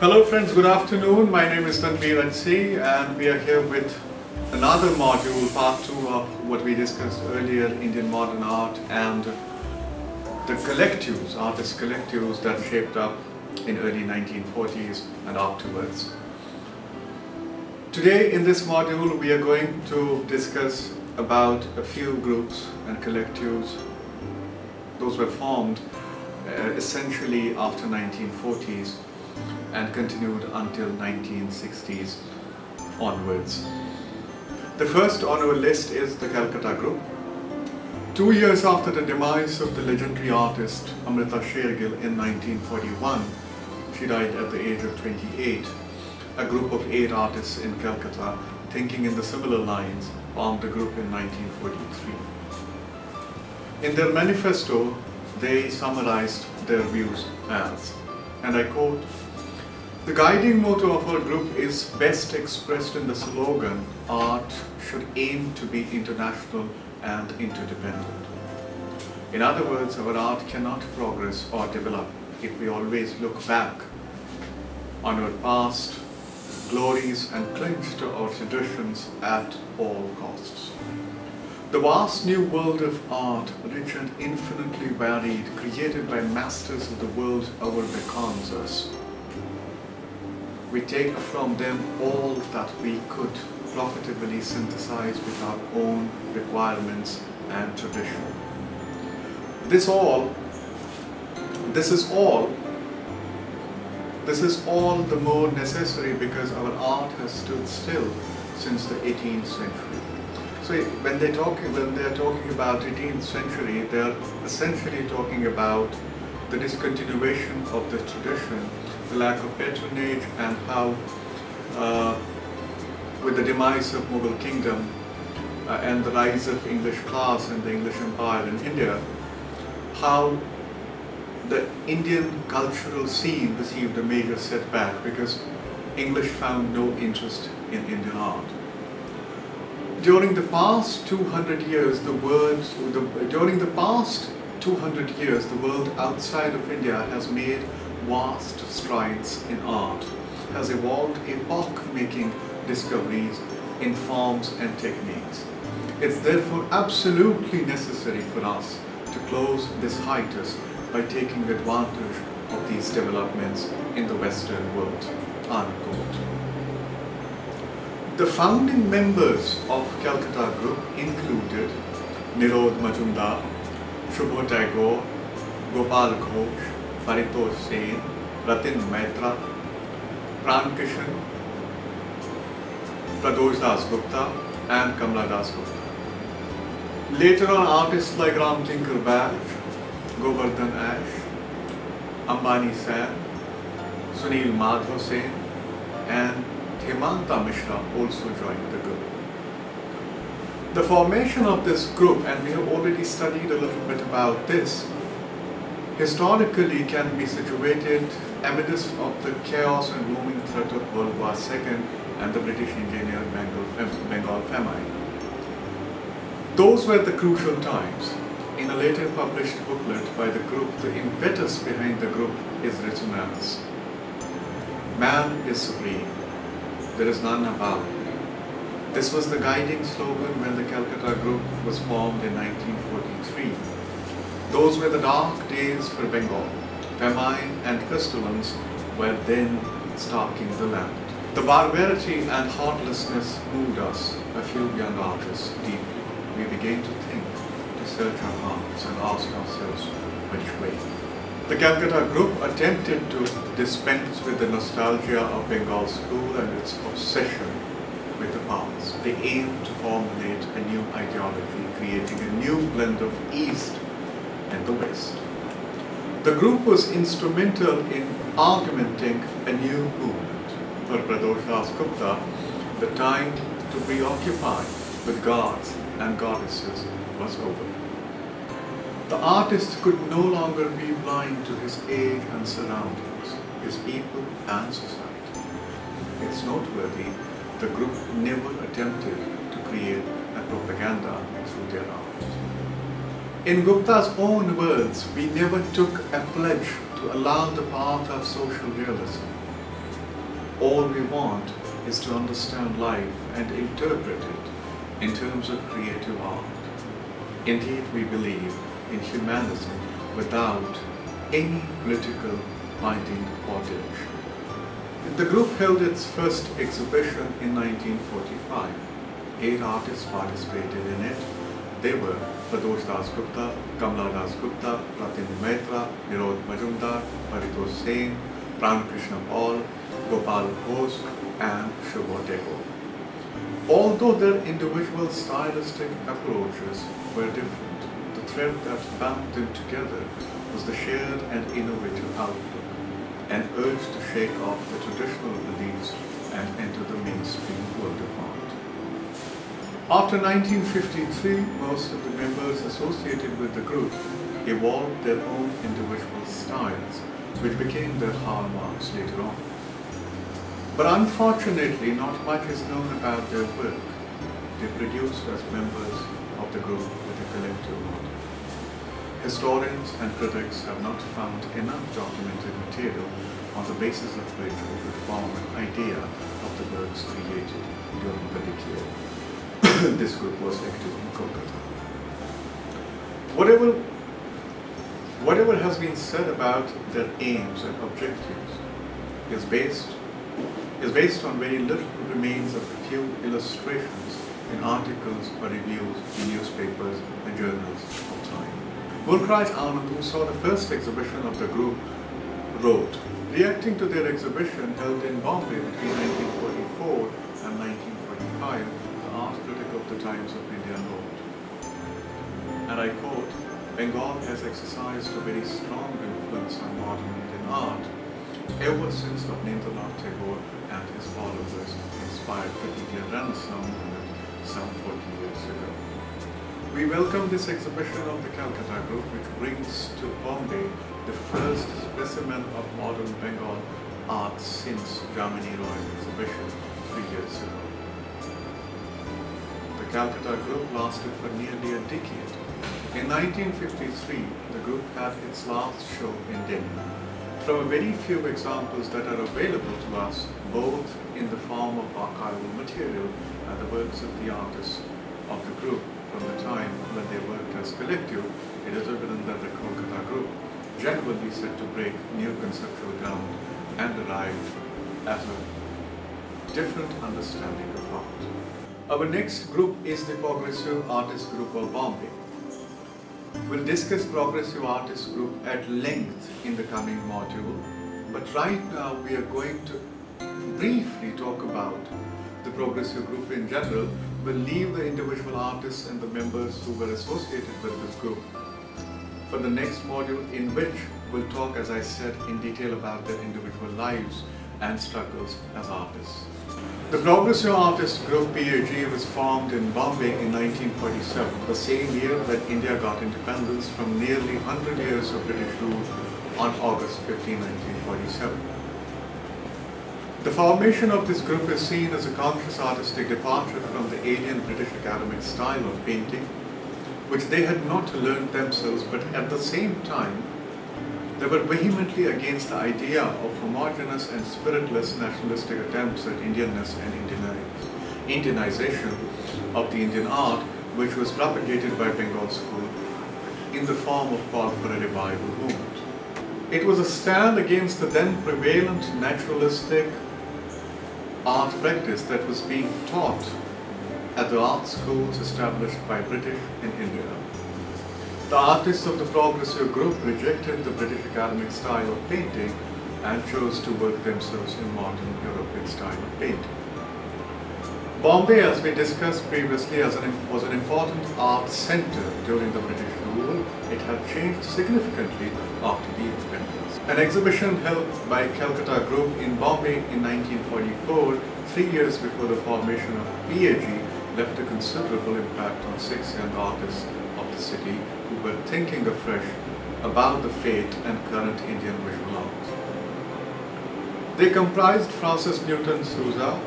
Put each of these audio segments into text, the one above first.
Hello friends, good afternoon. My name is Tanveer and we are here with another module, part 2 of what we discussed earlier, Indian modern art and the collectives, artist collectives that shaped up in early 1940s and afterwards. Today in this module we are going to discuss about a few groups and collectives. Those were formed essentially after 1940s and continued until 1960s onwards. The first on our list is the Calcutta Group. 2 years after the demise of the legendary artist Amrita Shergill in 1941, she died at the age of 28, a group of 8 artists in Calcutta, thinking in the similar lines, formed the group in 1943. In their manifesto, they summarized their views as, and I quote, "The guiding motto of our group is best expressed in the slogan, art should aim to be international and interdependent." In other words, our art cannot progress or develop if we always look back on our past glories and cling to our traditions at all costs. The vast new world of art, rich and infinitely varied, created by masters of the world over beckons us. We take from them all that we could profitably synthesize with our own requirements and tradition. This is all the more necessary because our art has stood still since the 18th century. So when they are talking about 18th century, they are essentially talking about the discontinuation of the tradition, the lack of patronage, and how with the demise of Mughal kingdom and the rise of English class and the English empire in India, how the Indian cultural scene received a major setback because English found no interest in Indian art. During the past 200 years, the world outside of India has made vast strides in art, has evolved epoch-making discoveries in forms and techniques. It's therefore absolutely necessary for us to close this hiatus by taking advantage of these developments in the Western world. Unquote. The founding members of Calcutta Group included Nirod Majumdar, Shubho Tagore, Gopal Ghosh, Paritosh Sen, Vidya-mitra, Pran Kishan, Pradosh Das Gupta, and Kamla Das Gupta. Later on, artists like Ram Tinker Baj, Govardhan Ash, Ambani Sam, Sunil Madhav Sen, and Hemanta Mishra also joined the group. The formation of this group, and we have already studied a little bit about this, historically can be situated amidst of the chaos and looming threat of World War II and the British Indian Bengal famine. Those were the crucial times. In a later published booklet by the group, the impetus behind the group is written as, "Man is supreme. There is none above me." This was the guiding slogan when the Calcutta Group was formed in 1943. Those were the dark days for Bengal. Famine and pestilence were then stalking the land. The barbarity and heartlessness moved us, a few young artists, deeply. We began to think, to search our hearts and ask ourselves which way. The Calcutta Group attempted to dispense with the nostalgia of Bengal school and its obsession with the past. They aimed to formulate a new ideology, creating a new blend of East and the West. The group was instrumental in augmenting a new movement. For Pradosh Das Gupta, the time to preoccupy with gods and goddesses was over. The artist could no longer be blind to his age and surroundings, his people and society. It's noteworthy the group never attempted to create a propaganda through their art. In Gupta's own words, we never took a pledge to allow the path of social realism. All we want is to understand life and interpret it in terms of creative art. Indeed, we believe in humanism without any political binding or direction. The group held its first exhibition in 1945. 8 artists participated in it. They were Pradosh Das Gupta, Kamla Das Gupta, Vidya-mitra, Nirod Majumdar, Paritosh Sen, Pran Krishna Paul, Gopal Ghosh, and Shubho Dego. Although their individual stylistic approaches were different, the thread that bound them together was the shared and innovative outlook, an urge to shake off the traditional beliefs and enter the mainstream world of art. After 1953, most of the members associated with the group evolved their own individual styles, which became their hallmarks later on. But unfortunately, not much is known about their work. They produced as members of the group with a collective model. Historians and critics have not found enough documented material on the basis of which we could form an idea of the works created during the decade this group was active in Kolkata. Whatever has been said about their aims and objectives is based on very little remains of a few illustrations in articles or reviews in newspapers and journals of time. Mulkraj Anand, who saw the first exhibition of the group, wrote, reacting to their exhibition held in Bombay between 1944 and 1945, the art critic of the Times of India wrote, and I quote, Bengal has exercised a very strong influence on modern Indian art ever since Rabindranath Tagore and his followers inspired the Indian Renaissance movement some 40 years ago. We welcome this exhibition of the Calcutta Group, which brings to Bombay the first specimen of modern Bengal art since Jamini Roy's exhibition 3 years ago. The Calcutta Group lasted for nearly a decade. In 1953, the group had its last show in Delhi. From a very few examples that are available to us, both in the form of archival material and the works of the artists of the group from the time when they worked as collective, it is evident that the Kolkata Group genuinely set to break new conceptual ground and arrived at a different understanding of art. Our next group is the Progressive Artist Group of Bombay. We'll discuss Progressive Artist Group at length in the coming module, but right now we are going to briefly talk about the Progressive Group in general. We'll leave the individual artists and the members who were associated with this group for the next module, in which we'll talk, as I said, in detail about their individual lives and struggles as artists. The Progressive Artist Group PAG was formed in Bombay in 1947, the same year that India got independence from nearly 100 years of British rule on August 15, 1947. The formation of this group is seen as a conscious artistic departure from the alien British academic style of painting, which they had not learned themselves, but at the same time, they were vehemently against the idea of homogeneous and spiritless nationalistic attempts at Indianness and Indianization of the Indian art, which was propagated by Bengal School in the form of call for a revival movement. It was a stand against the then prevalent naturalistic art practice that was being taught at the art schools established by British in India. The artists of the Progressive Group rejected the British academic style of painting and chose to work themselves in modern European style of painting. Bombay, as we discussed previously, was an important art centre during the British rule. It had changed significantly after the independence. An exhibition held by Calcutta Group in Bombay in 1944, 3 years before the formation of PAG, left a considerable impact on 6 young artists of the city who were thinking afresh about the fate and current Indian visual art. They comprised Francis Newton Souza,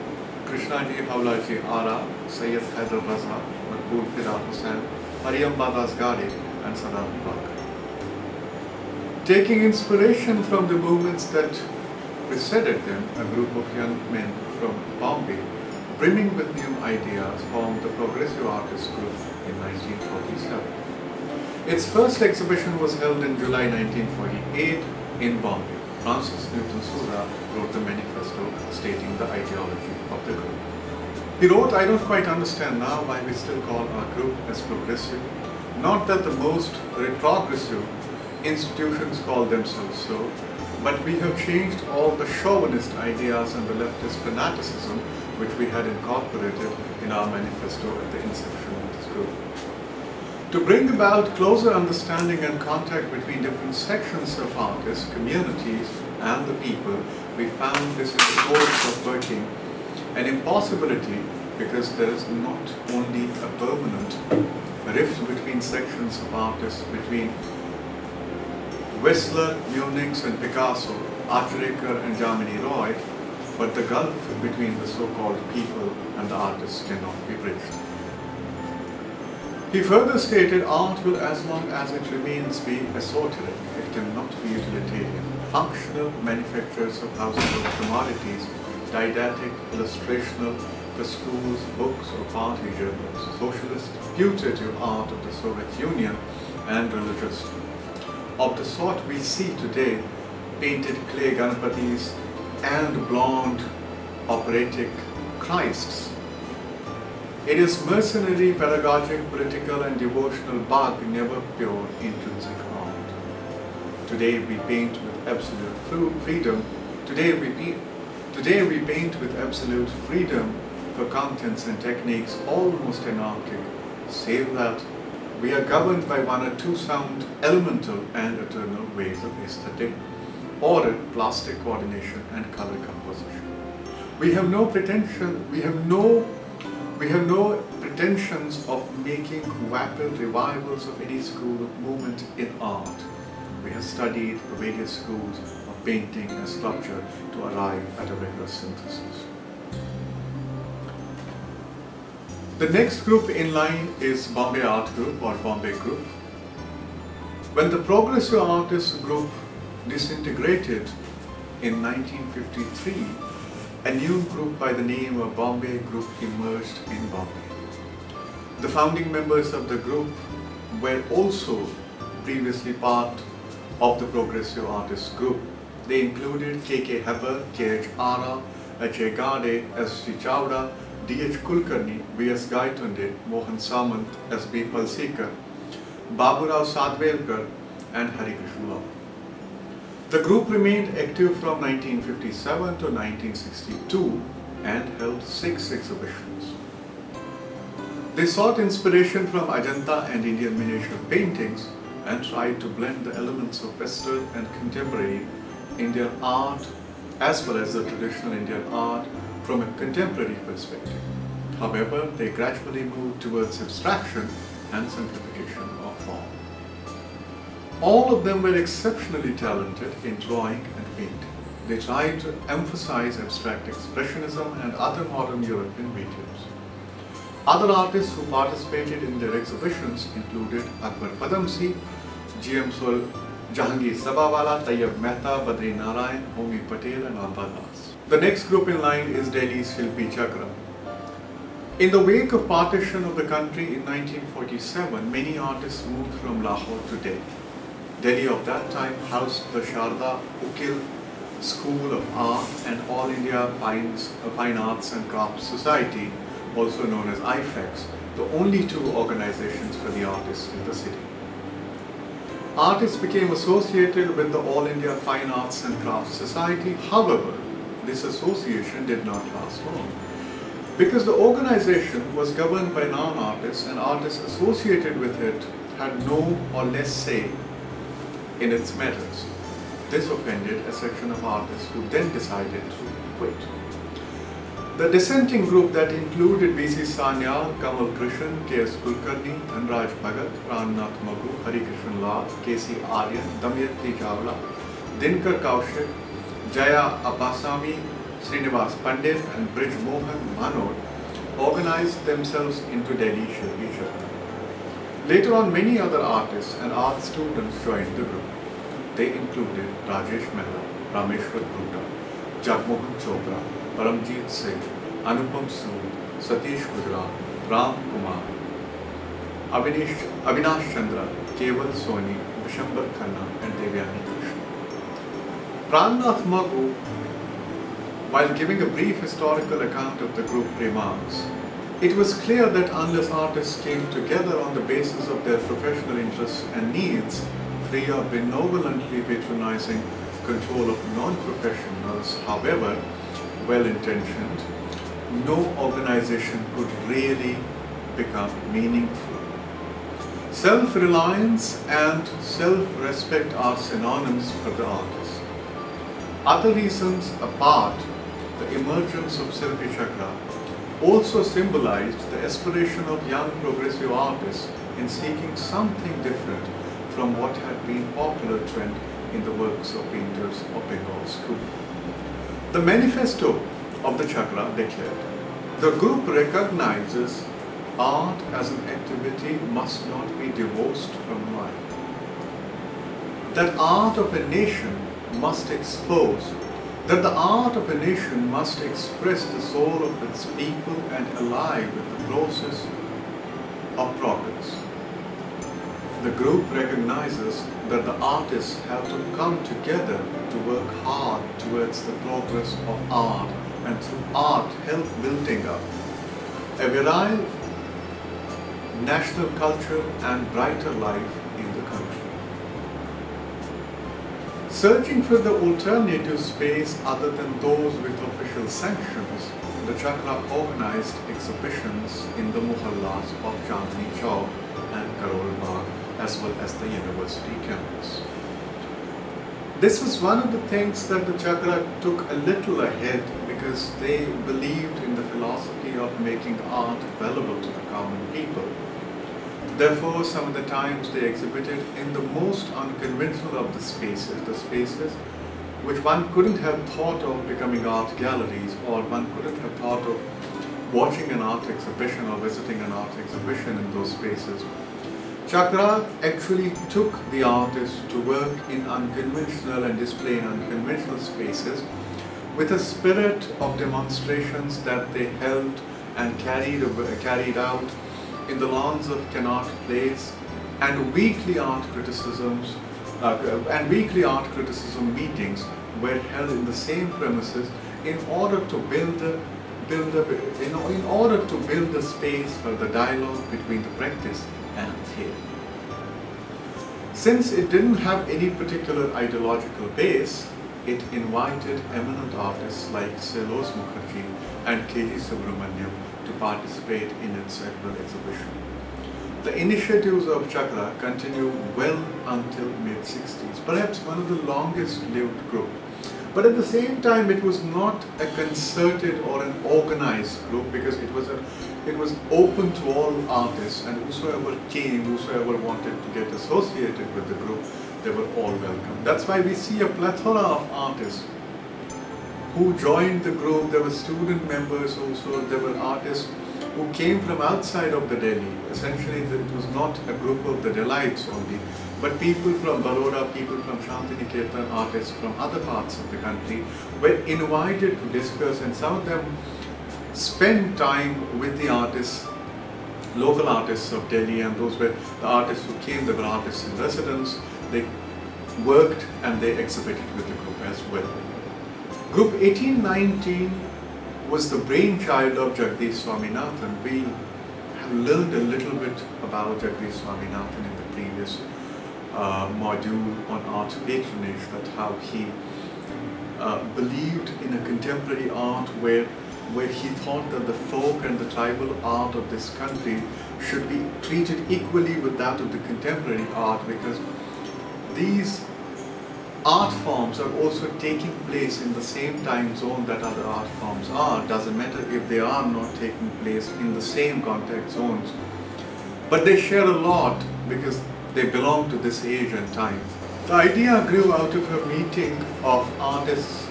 Krishnaji Haulaji Ara, Sayyid Haider Raza, Makbul Fida Hussain, Mariam Badas Gade, and Sadam Bakr. Taking inspiration from the movements that preceded them, a group of young men from Bombay, brimming with new ideas, formed the Progressive Artists Group in 1947. Its first exhibition was held in July 1948 in Bombay. Francis Newton Sura wrote the manifesto stating the ideology of the group. He wrote, "I don't quite understand now why we still call our group as progressive. Not that the most retrogressive institutions call themselves so, but we have changed all the chauvinist ideas and the leftist fanaticism which we had incorporated in our manifesto at the inception of this group. To bring about closer understanding and contact between different sections of artists, communities, and the people, we found this in the course of working an impossibility because there is not only a permanent rift between sections of artists, between Whistler, Munich, and Picasso, Achrekar, and Jamini Roy, but the gulf between the so-called people and the artists cannot be bridged." He further stated, "Art will, as long as it remains, be esoteric. It cannot be utilitarian. Functional manufacturers of household commodities, didactic, illustrational, for schools, books, or party journals, socialist, putative art of the Soviet Union, and religious, of the sort we see today, painted clay Ganapatis and blonde operatic Christs. It is mercenary, pedagogic, political, and devotional bug, never pure, intrinsic art. Today we paint with absolute freedom. Today we paint with absolute freedom for contents and techniques almost anarchic, save that we are governed by one or two sound, elemental, and eternal ways of aesthetic, order, plastic coordination, and color composition. We have no pretensions of making rapid revivals of any school of movement in art. We have studied the various schools of painting and sculpture to arrive at a rigorous synthesis." The next group in line is Bombay Art Group or Bombay Group. When the Progressive Artists Group disintegrated in 1953, a new group by the name of Bombay Group emerged in Bombay. The founding members of the group were also previously part of the Progressive Artists Group. They included K.K. Heber, K.H. Ara, H.A. Gade, S.G. Chawda, D.H. Kulkarni, V.S. Gaitonde, Mohan Samant, S.B. Palsekar, Baburao Sadvelkar, and Hari Krishna Lal. The group remained active from 1957 to 1962 and held 6 exhibitions. They sought inspiration from Ajanta and Indian miniature paintings and tried to blend the elements of Western and contemporary Indian art as well as the traditional Indian art from a contemporary perspective. However, they gradually moved towards abstraction and simplification of form. All of them were exceptionally talented in drawing and painting. They tried to emphasize abstract expressionism and other modern European mediums. Other artists who participated in their exhibitions included Akbar Padamsi, G.M. Sul, Jahangir Sabawala, Tayyab Mehta, Badri Narayan, Homi Patel, and Amba Das. The next group in line is Delhi's Shilpi Chakra. In the wake of partition of the country in 1947, many artists moved from Lahore to Delhi. Delhi of that time housed the Sharda Ukil School of Art and All India Fine Arts and Crafts Society, also known as IFEX, the only 2 organizations for the artists in the city. Artists became associated with the All India Fine Arts and Crafts Society. However, this association did not last long, because the organization was governed by non-artists and artists associated with it had no or less say in its matters. This offended a section of artists who then decided to quit. The dissenting group that included V.C. Sanyal, Kamal Krishan, K.S. Kulkarni, Dhanraj Bhagat, Prannath Maggu, Hari Krishna Lal, K.C. Aryan, Damayanti Chawla, Dinkar Kaushik, Jaya Appasamy, Srinivas Pandit, and Brij Mohan Manod organized themselves into Delhi Shilpi Chakra. Later on, many other artists and art students joined the group. They included Rajesh Mehra, Rameshwar Bhuta, Jagmohan Chopra, Paramjeet Singh, Anupam Sood, Satish Gujarat, Ram Kumar, Avinash Chandra, Keval Soni, Vishambar Khanna and Devyani Krishna. Prannath Maggu, while giving a brief historical account of the group, remarks, "It was clear that unless artists came together on the basis of their professional interests and needs, free of benevolently patronizing control of non-professionals, however well-intentioned, no organization could really become meaningful. Self-reliance and self-respect are synonyms for the artist. Other reasons apart, the emergence of Silpi Chakra also symbolized the aspiration of young progressive artists in seeking something different from what had been popular trend in the works of painters of Bengal school." The manifesto of the Chakra declared, "The group recognizes art as an activity must not be divorced from life. That the art of a nation must express the soul of its people and ally with the process of progress. The group recognizes that the artists have to come together to work hard towards the progress of art and through art help building up a virile national culture and brighter life in the country. Searching for the alternative space other than those with official sanctions, the Chakra organized exhibitions in the Mohallas of Chandni Chowk and Karol Bagh, as well as the university campus. This was one of the things that the Chakra took a little ahead because they believed in the philosophy of making art available to the common people. Therefore, some of the times they exhibited in the most unconventional of the spaces which one couldn't have thought of becoming art galleries, or one couldn't have thought of watching an art exhibition or visiting an art exhibition in those spaces. Chakra actually took the artists to work in unconventional and display in unconventional spaces with a spirit of demonstrations that they held and carried out in the lawns of Connaught Place, and weekly art criticism meetings were held in the same premises in order to build a space for the dialogue between the practice and theory. Since it didn't have any particular ideological base, it invited eminent artists like Selos Mukherjee and K.G. Subramaniam to participate in its annual exhibition. The initiatives of Chakra continued well until mid-60s, perhaps one of the longest lived group. But at the same time, it was not a concerted or an organized group, because it was open to all artists, and whosoever came, whosoever wanted to get associated with the group, they were all welcome. That's why we see a plethora of artists who joined the group. There were student members also, there were artists who came from outside of the Delhi. Essentially, it was not a group of the Delhites only, but people from Baroda, people from Shantiniketan, artists from other parts of the country were invited to discuss, and some of them spent time with the artists, local artists of Delhi, and those were the artists who came, they were artists in residence. They worked and they exhibited with the group as well. Group 1819 was the brainchild of Jagdish Swaminathan. We have learned a little bit about Jagdish Swaminathan in the previous module on art patronage, that how he believed in a contemporary art where he thought that the folk and the tribal art of this country should be treated equally with that of the contemporary art, because these art forms are also taking place in the same time zone that other art forms are. Doesn't matter if they are not taking place in the same contact zones, but they share a lot because they belong to this age and time. The idea grew out of a meeting of artists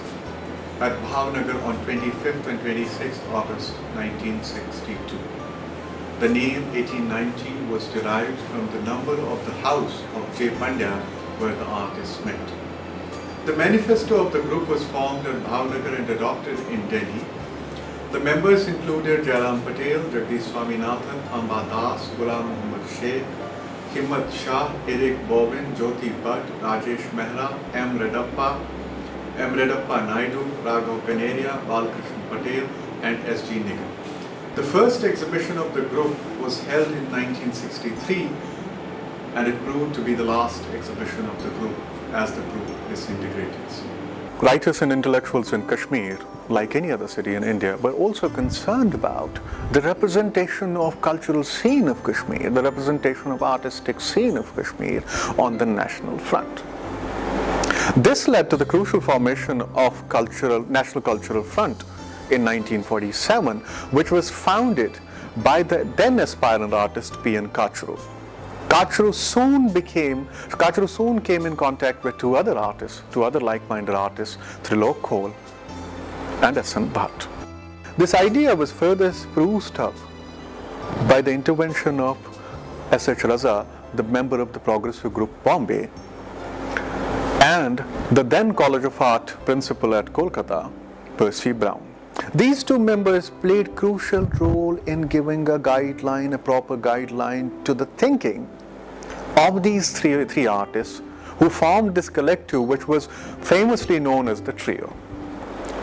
at Bhavnagar on 25th and 26th August 1962. The name 1819 was derived from the number of the house of J. Pandya where the artists met. The manifesto of the group was formed in Bhavnagar and adopted in Delhi. The members included Jairam Patel, Jagdish Swaminathan, Amba Das, Ghulam Muhammad Sheikh, Himmat Shah, Eric Bowen, Jyoti Bhatt, Rajesh Mehra, M. Redappa Naidu, Raghav Kaneria, Balkrishna Patel, and S.G. Nigam. The first exhibition of the group was held in 1963, and it proved to be the last exhibition of the group as the group disintegrated. Writers and intellectuals in Kashmir, like any other city in India, were also concerned about the representation of cultural scene of Kashmir, the representation of artistic scene of Kashmir on the national front. This led to the crucial formation of National Cultural Front in 1947, which was founded by the then aspirant artist P.N. Kachru. Kachru soon came in contact with two other like-minded artists, Trilok Kaul and S.N. Bhatt. This idea was further spruced up by the intervention of S.H. Raza, the member of the Progressive Group Bombay, and the then College of Art principal at Kolkata, Percy Brown. These two members played crucial role in giving a proper guideline to the thinking of these three artists who formed this collective, which was famously known as the Trio.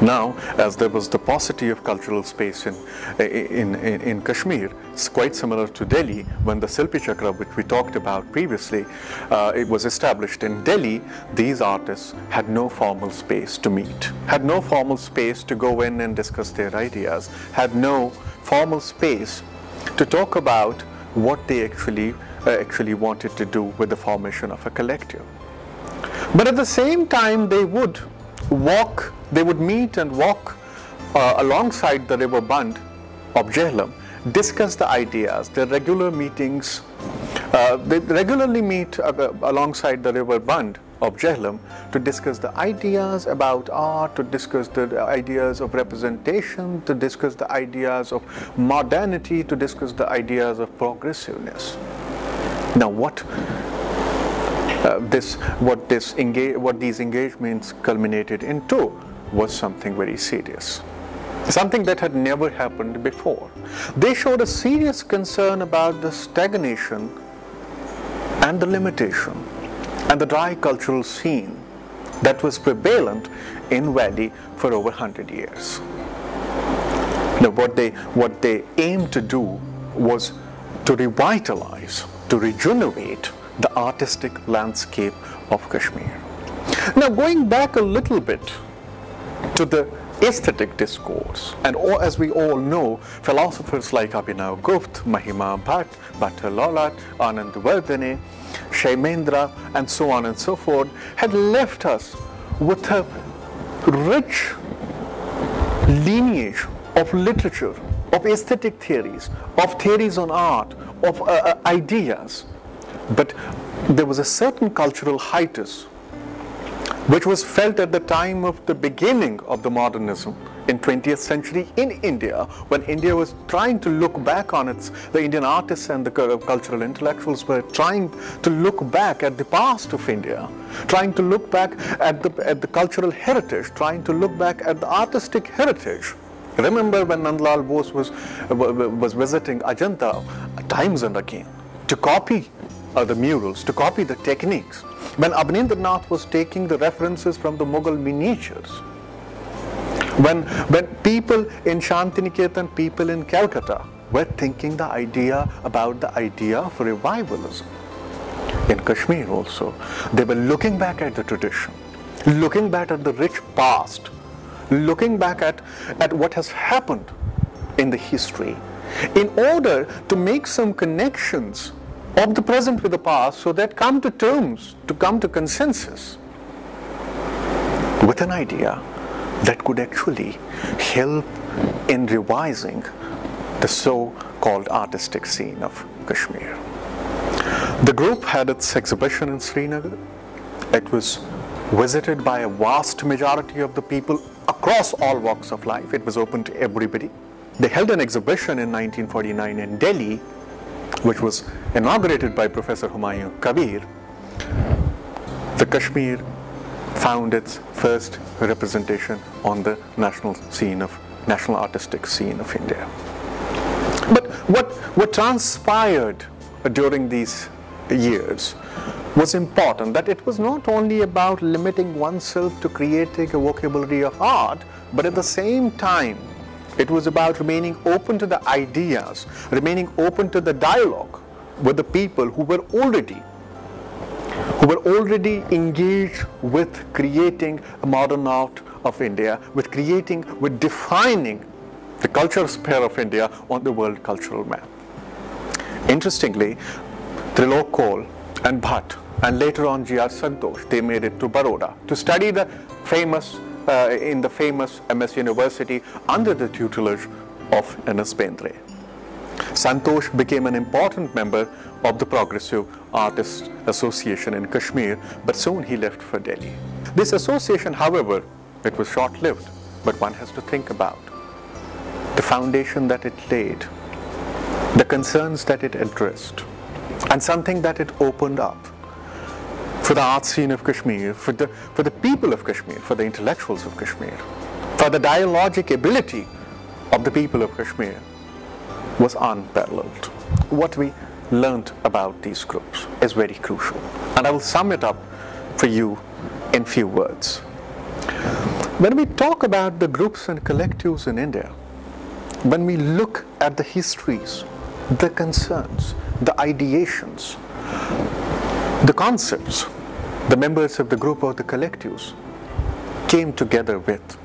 Now, as there was the paucity of cultural space in Kashmir, it's quite similar to Delhi when the Silpi Chakra, which we talked about previously, it was established in Delhi. These artists had no formal space to meet, had no formal space to go in and discuss their ideas, had no formal space to talk about what they actually wanted to do with the formation of a collective. But at the same time, they would meet and walk alongside the river Bund of Jhelum, discuss the ideas. Their regular meetings, they regularly meet alongside the river Bund of Jhelum to discuss the ideas about art, to discuss the ideas of representation, to discuss the ideas of modernity, to discuss the ideas of progressiveness. Now, what these engagements culminated into was something very serious, something that had never happened before. They showed a serious concern about the stagnation and the limitation and the dry cultural scene that was prevalent in Valley for over 100 years. Now, what they aimed to do was to revitalize, to regenerate the artistic landscape of Kashmir. Now, going back a little bit to the aesthetic discourse, and as we all know, philosophers like Abhinav Gupta, Mahima Bhatt, Bhatta Lolat, Anand Vardhane, Shaimendra, and so on and so forth, had left us with a rich lineage of literature, of aesthetic theories, of theories on art, of ideas. But there was a certain cultural hiatus which was felt at the time of the beginning of the modernism in 20th century in India, when India was trying to look back on the Indian artists and the cultural intellectuals were trying to look back at the past of India, trying to look back at the cultural heritage, trying to look back at the artistic heritage. Remember when Nandlal Bose was visiting Ajanta times and again to copy the murals, to copy the techniques. When Abhinendranath was taking the references from the Mughal miniatures. When people in Shantiniketan, people in Calcutta were thinking about the idea of revivalism. In Kashmir also, they were looking back at the tradition, looking back at the rich past, looking back at what has happened in the history, in order to make some connections of the present with the past, so that come to terms, to come to consensus with an idea that could actually help in revising the so-called artistic scene of Kashmir. The group had its exhibition in Srinagar. It was visited by a vast majority of the people across all walks of life. It was open to everybody. They held an exhibition in 1949 in Delhi, which was inaugurated by Professor Humayun Kabir. The Kashmir found its first representation on the national artistic scene of India. But what transpired during these years was important, that it was not only about limiting oneself to creating a vocabulary of art, but at the same time it was about remaining open to the ideas, remaining open to the dialogue with the people who were already engaged with creating a modern art of India, with defining the cultural sphere of India on the world cultural map. Interestingly, Trilok Kaul and Bhatt, and later on G.R. Santosh, they made it to Baroda to study in the famous MS University under the tutelage of N.S. Bendre. Santosh became an important member of the Progressive Artists Association in Kashmir, but soon he left for Delhi. This association, however, it was short-lived, but one has to think about the foundation that it laid, the concerns that it addressed, and something that it opened up for the art scene of Kashmir, for the people of Kashmir, for the intellectuals of Kashmir, for the dialogic ability of the people of Kashmir, was unparalleled. What we learned about these groups is very crucial, and I will sum it up for you in few words. When we talk about the groups and collectives in India, when we look at the histories, the concerns, the ideations, the concepts the members of the group or the collectives came together with,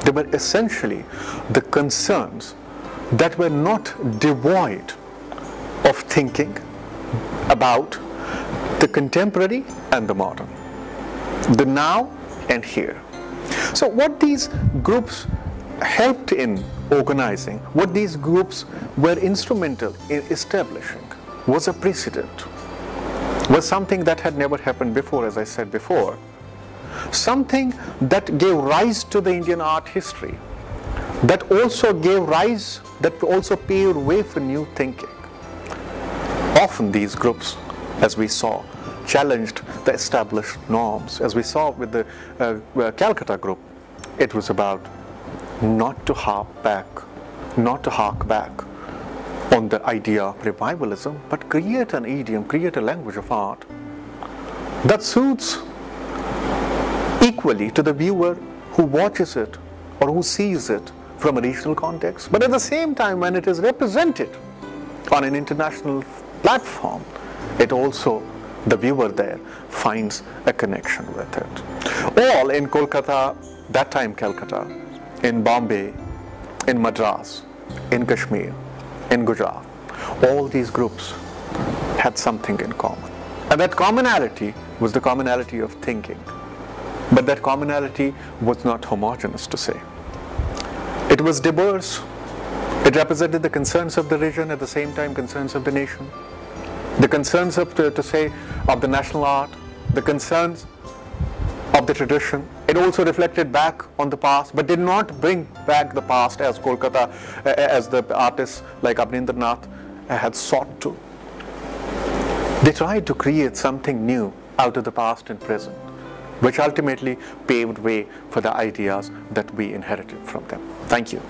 they were essentially the concerns that were not devoid of thinking about the contemporary and the modern, the now and here. So what these groups helped in organizing, what these groups were instrumental in establishing, was a precedent, was something that had never happened before, as I said before, something that gave rise to the Indian art history, that also paved way for new thinking. Often these groups, as we saw, challenged the established norms. As we saw with the Calcutta group, it was about not to hark back on the idea of revivalism, but create an idiom, create a language of art that suits equally to the viewer who watches it or who sees it from a regional context, but at the same time, when it is represented on an international platform, it also, the viewer there, finds a connection with it. All in Kolkata, that time Calcutta, in Bombay, in Madras, in Kashmir, in Gujarat, all these groups had something in common. And that commonality was the commonality of thinking. But that commonality was not homogeneous, to say. It was diverse. It represented the concerns of the region, at the same time concerns of the nation, the concerns of the national art, the concerns of the tradition. It also reflected back on the past, but did not bring back the past as Kolkata, as the artists like Abhindranath had sought to. They tried to create something new out of the past and present, which ultimately paved way for the ideas that we inherited from them. Thank you.